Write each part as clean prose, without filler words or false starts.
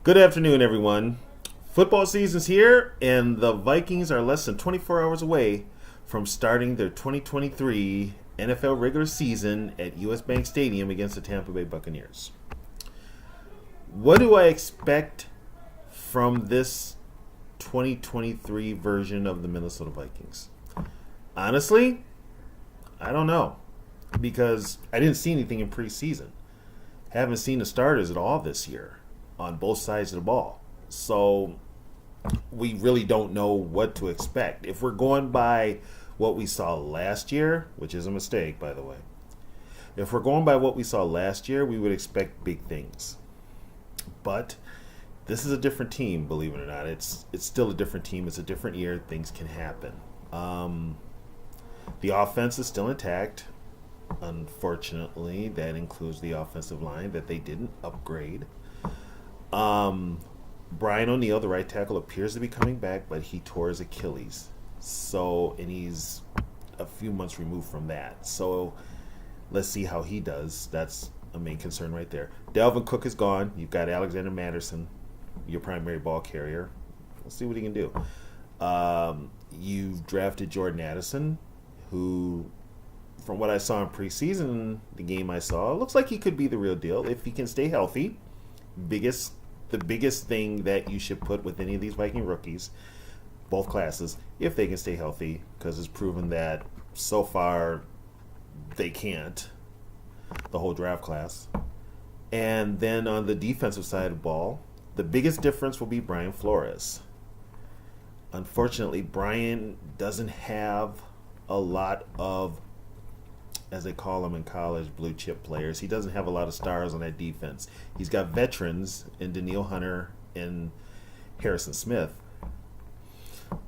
Good afternoon, everyone. Football season's here, and the Vikings are less than 24 hours away from starting their 2023 NFL regular season at US Bank Stadium against the Tampa Bay Buccaneers. What do I expect from this 2023 version of the Minnesota Vikings? Honestly, I don't know because I didn't see anything in preseason. Haven't seen the starters at all this year on both sides of the ball. So we really don't know what to expect. If we're going by what we saw last year, which is a mistake, by the way, if we're going by what we saw last year, we would expect big things. But this is a different team, believe it or not. It's still a different team. It's a different year. Things can happen. The offense is still intact. Unfortunately, that includes the offensive line that they didn't upgrade. Brian O'Neill, the right tackle, appears to be coming back, but he tore his Achilles. And he's a few months removed from that. So let's see how he does. That's a main concern right there. Dalvin Cook is gone. You've got Alexander Matterson, your primary ball carrier. Let's see what he can do. You've drafted Jordan Addison, who, from what I saw in preseason, the game I saw, looks like he could be the real deal if he can stay healthy. The biggest thing that you should put with any of these Viking rookies, both classes, if they can stay healthy, because it's proven that so far they can't, the whole draft class. And then on the defensive side of the ball, the biggest difference will be Brian Flores. Unfortunately, Brian doesn't have a lot of, as they call them in college, blue chip players. He doesn't have a lot of stars on that defense. He's got veterans in Danielle Hunter and Harrison Smith.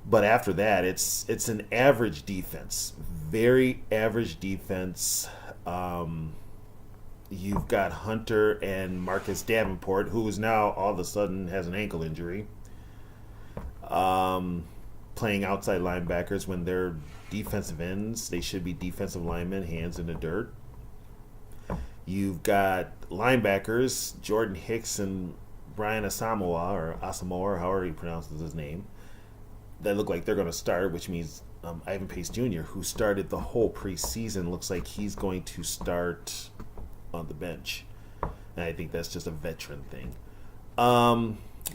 But after that, it's an average defense. Very average defense. You've got Hunter and Marcus Davenport, who is now all of a sudden has an ankle injury. Playing outside linebackers when they're defensive ends. They should be defensive linemen, hands in the dirt. You've got linebackers, Jordan Hicks and Brian Asamoah, or however he pronounces his name, that look like they're going to start, which means Ivan Pace Jr., who started the whole preseason, looks like he's going to start on the bench. And I think that's just a veteran thing.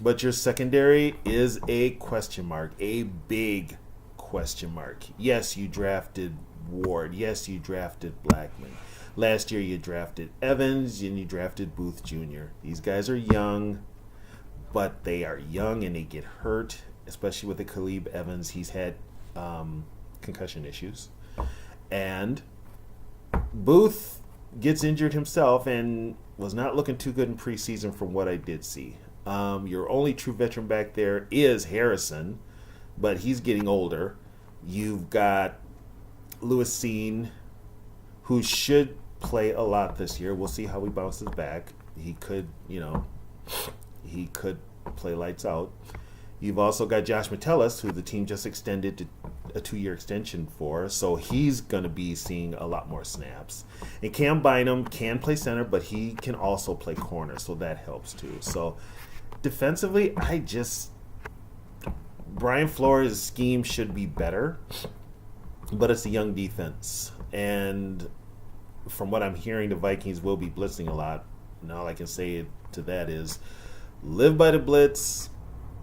But your secondary is a question mark, a big question mark. Yes, you drafted Ward. Yes, you drafted Blackman. Last year you drafted Evans and you drafted Booth Jr. These guys are young, but they are young and they get hurt, especially with the Caleb Evans. He's had concussion issues. And Booth gets injured himself and was not looking too good in preseason from what I did see. Your only true veteran back there is Harrison, but he's getting older. You've got Lewis Seen, who should play a lot this year. We'll see how he bounces back. He could play lights out. You've also got Josh Metellus, who the team just extended a 2-year extension for, so he's going to be seeing a lot more snaps. And Cam Bynum can play center, but he can also play corner, so that helps too. So defensively, Brian Flores' scheme should be better, but it's a young defense. And from what I'm hearing, the Vikings will be blitzing a lot. And all I can say to that is live by the blitz,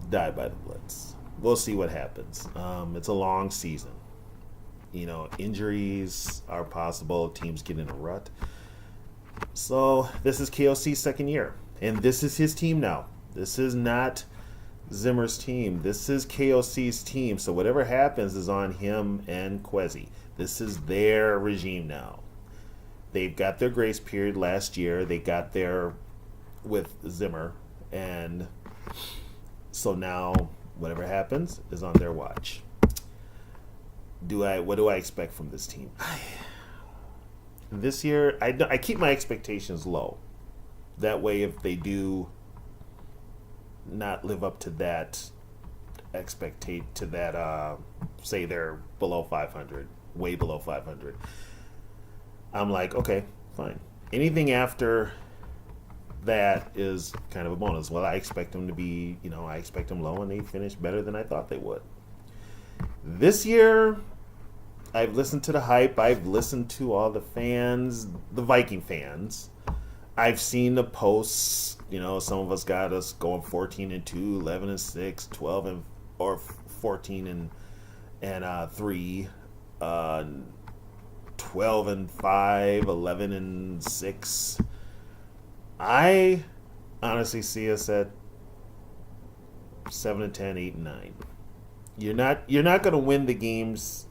die by the blitz. We'll see what happens. It's a long season. Injuries are possible. Teams get in a rut. So this is KOC's second year. And this is his team now. This is not Zimmer's team. This is KOC's team. So whatever happens is on him and Kwesi. This is their regime now. They've got their grace period last year. They got there with Zimmer. And so now whatever happens is on their watch. What do I expect from this team? This year, I keep my expectations low. That way, if they do not live up to that say they're below 500, way below 500, I'm like, okay, fine. Anything after that is kind of a bonus. Well, I expect them to be, I expect them low, and they finished better than I thought they would. This year, I've listened to the hype. I've listened to all the fans, the Viking fans. I've seen the posts. Some of us got us going 14-2, 11-6, 12 and or 14 and 3, 12-5, 11-6. I honestly see us at 7-10, 8-9. You're not going to win the games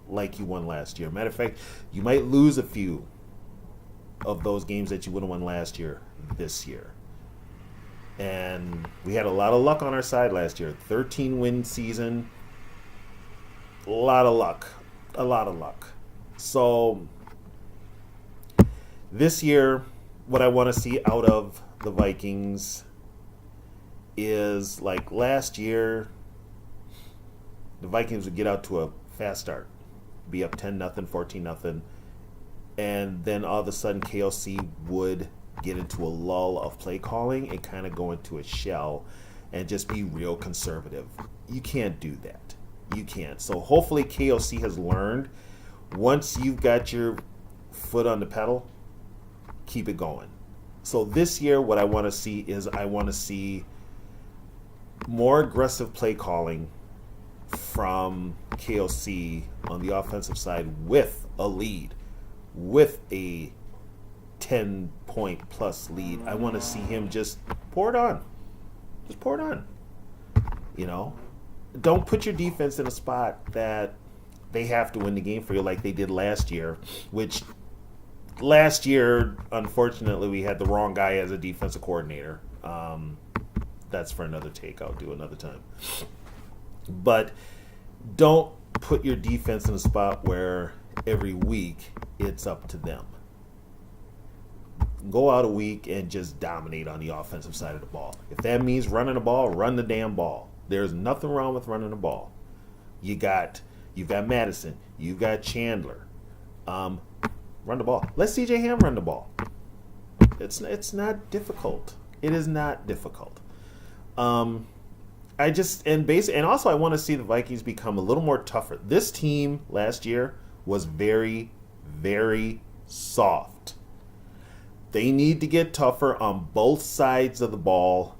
like you won last year. Matter of fact, you might lose a few of those games that you would have won last year this year. And we had a lot of luck on our side last year. 13-win season. A lot of luck. So this year, what I want to see out of the Vikings is, like last year, the Vikings would get out to a fast start, be up 10-0, 14-0, and then all of a sudden KOC would get into a lull of play calling and kind of go into a shell and just be real conservative. You can't do that. You can't. So hopefully KOC has learned, once you've got your foot on the pedal, keep it going. So this year, what I want to see is more aggressive play calling from KOC on the offensive side with a lead, with a 10-point plus lead. I want to see him just pour it on. Just pour it on. Don't put your defense in a spot that they have to win the game for you like they did last year, which last year, unfortunately, we had the wrong guy as a defensive coordinator. That's for another take. I'll do another time. But don't put your defense in a spot where every week it's up to them. Go out a week and just dominate on the offensive side of the ball. If that means running the ball, run the damn ball. There's nothing wrong with running the ball. You've got Madison. You've got Chandler. Run the ball. Let CJ Ham run the ball. It's not difficult. It is not difficult. And also I want to see the Vikings become a little more tougher. This team last year was very, very soft. They need to get tougher on both sides of the ball,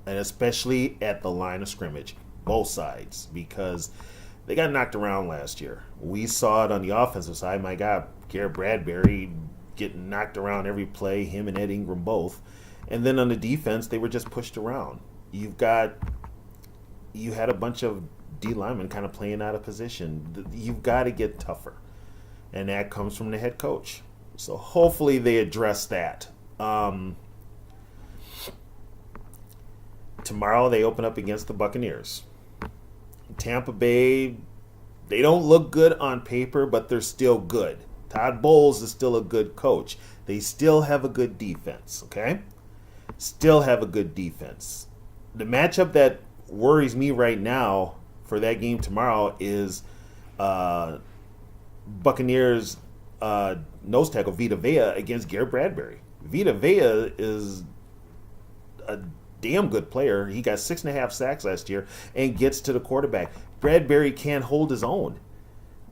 and especially at the line of scrimmage. Both sides, because they got knocked around last year. We saw it on the offensive side. My God, Garrett Bradbury getting knocked around every play, him and Ed Ingram both. And then on the defense, they were just pushed around. You had a bunch of D linemen kind of playing out of position. You've got to get tougher. And that comes from the head coach. So hopefully they address that. Tomorrow they open up against the Buccaneers. Tampa Bay, they don't look good on paper, but they're still good. Todd Bowles is still a good coach. They still have a good defense, okay? Still have a good defense. The matchup that worries me right now for that game tomorrow is Buccaneers nose tackle Vita Vea against Garrett Bradbury. Vita Vea is a damn good player. He got 6.5 sacks last year and gets to the quarterback. Bradbury can't hold his own.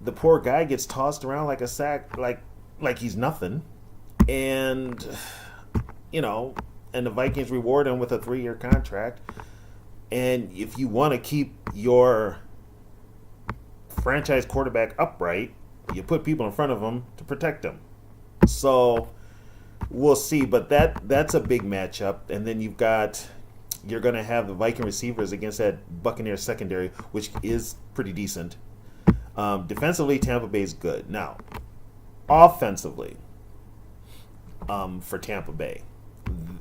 The poor guy gets tossed around like a sack, like he's nothing. And and the Vikings reward him with a 3-year contract. And if you want to keep your franchise quarterback upright, you put people in front of him to protect him. So we'll see, but that's a big matchup. And then you're going to have the Viking receivers against that Buccaneers secondary, which is pretty decent. Defensively, Tampa Bay is good. Now, offensively, for Tampa Bay,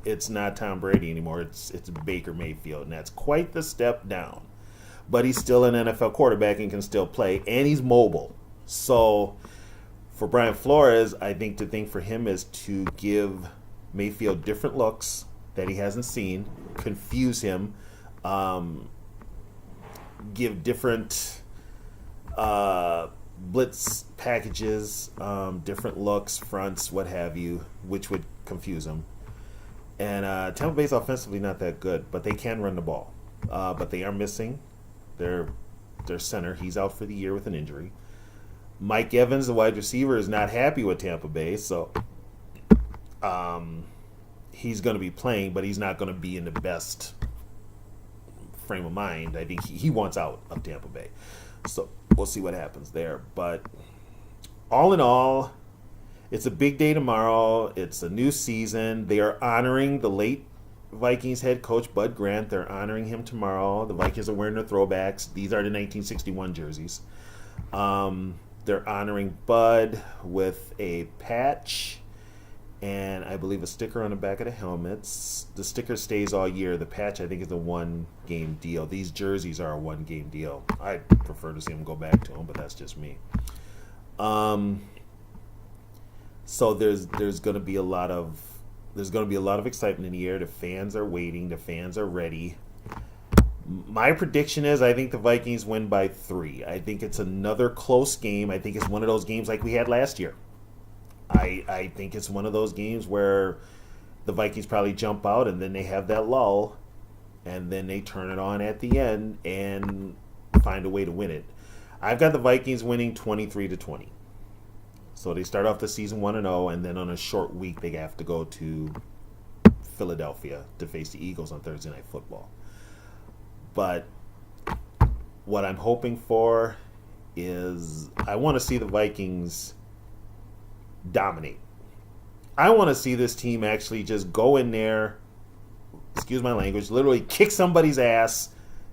it's not Tom Brady anymore. It's Baker Mayfield, and that's quite the step down. But he's still an NFL quarterback and can still play, and he's mobile. So for Brian Flores, I think the thing for him is to give Mayfield different looks that he hasn't seen, confuse him, give different blitz packages, different looks, fronts, what have you, which would confuse him. And Tampa Bay's offensively not that good, but they can run the ball. But they are missing their center. He's out for the year with an injury. Mike Evans, the wide receiver, is not happy with Tampa Bay, so he's going to be playing, but he's not going to be in the best frame of mind. I think he wants out of Tampa Bay. So we'll see what happens there. But all in all, it's a big day tomorrow. It's a new season. They are honoring the late Vikings head coach, Bud Grant. They're honoring him tomorrow. The Vikings are wearing their throwbacks. These are the 1961 jerseys. They're honoring Bud with a patch and I believe a sticker on the back of the helmets. The sticker stays all year. The patch, I think, is a one-game deal. These jerseys are a one-game deal. I prefer to see them go back to them, but that's just me. So there's going to be a lot of excitement in the air. The fans are waiting. The fans are ready. My prediction is I think the Vikings win by 3. I think it's another close game. I think it's one of those games like we had last year. I think it's one of those games where the Vikings probably jump out and then they have that lull and then they turn it on at the end and find a way to win it. I've got the Vikings winning 23-20. So they start off the season 1-0, and then on a short week they have to go to Philadelphia to face the Eagles on Thursday Night Football. But what I'm hoping for is I want to see the Vikings dominate. I want to see this team actually just go in there, excuse my language, literally kick somebody's ass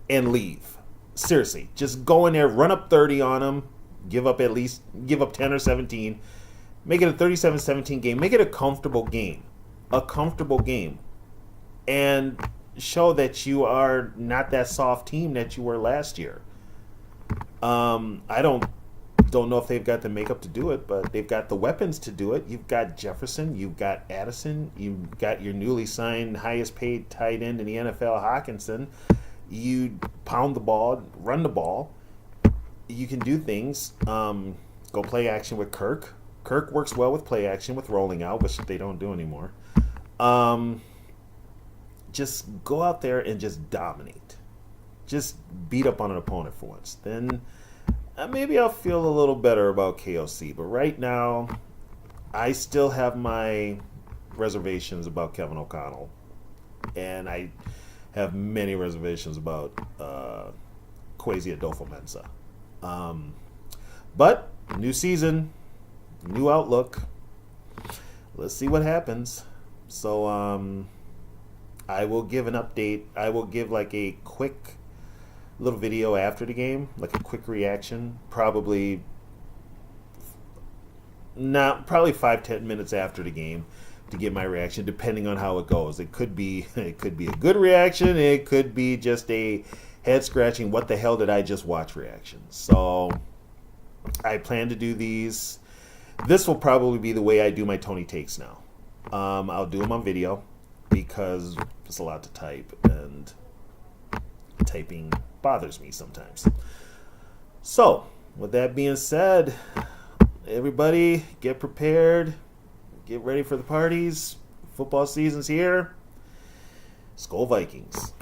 and leave. Seriously, just go in there, run up 30 on them, give up 10 or 17, make it a 37-17 game, make it a comfortable game, and show that you are not that soft team that you were last year. I don't know if they've got the makeup to do it, but they've got the weapons to do it. You've got Jefferson, you've got Addison, you've got your newly signed highest paid tight end in the NFL, Hawkinson. You pound the ball, run the ball. You can do things. Go play action with Kirk. Kirk works well with play action, with rolling out, which they don't do anymore. Just go out there and just dominate. Just beat up on an opponent for once. Then maybe I'll feel a little better about KOC. But right now, I still have my reservations about Kevin O'Connell. And I have many reservations about Kwesi Adolfo-Mensah. But new season, new outlook. Let's see what happens. So I will give an update. I will give like a quick little video after the game, like a quick reaction, probably 5-10 minutes after the game to give my reaction, depending on how it goes. It could be a good reaction, it could be just a head scratching what the hell did I just watch reaction. So I plan to do these. This will probably be the way I do my Tony takes now. I'll do them on video because it's a lot to type and typing bothers me sometimes. So, with that being said, everybody get prepared, get ready for the parties. Football season's here. Skol Vikings.